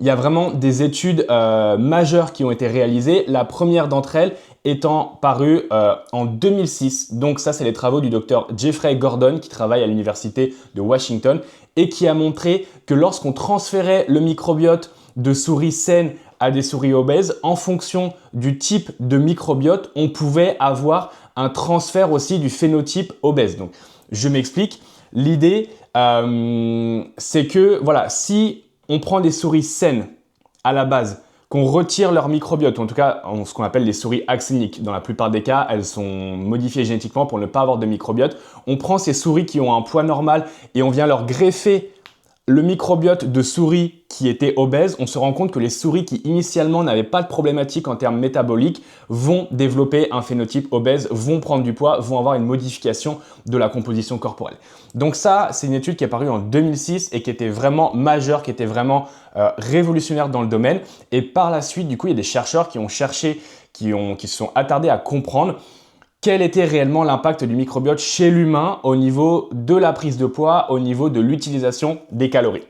Il y a vraiment des études majeures qui ont été réalisées. La première d'entre elles étant parue en 2006. Donc ça, c'est les travaux du docteur Jeffrey Gordon qui travaille à l'université de Washington et qui a montré que lorsqu'on transférait le microbiote de souris saines à des souris obèses, en fonction du type de microbiote, on pouvait avoir un transfert aussi du phénotype obèse. Donc, je m'explique. L'idée, c'est que voilà, si on prend des souris saines à la base, qu'on retire leur microbiote, ou en tout cas ce qu'on appelle les souris axéniques. Dans la plupart des cas, elles sont modifiées génétiquement pour ne pas avoir de microbiote. On prend ces souris qui ont un poids normal et on vient leur greffer le microbiote de souris qui étaient obèses. On se rend compte que les souris qui initialement n'avaient pas de problématique en termes métaboliques vont développer un phénotype obèse, vont prendre du poids, vont avoir une modification de la composition corporelle. Donc ça, c'est une étude qui est parue en 2006 et qui était vraiment majeure, qui était vraiment révolutionnaire dans le domaine. Et par la suite, du coup, il y a des chercheurs qui ont cherché, qui se sont attardés à comprendre quel était réellement l'impact du microbiote chez l'humain au niveau de la prise de poids, au niveau de l'utilisation des calories.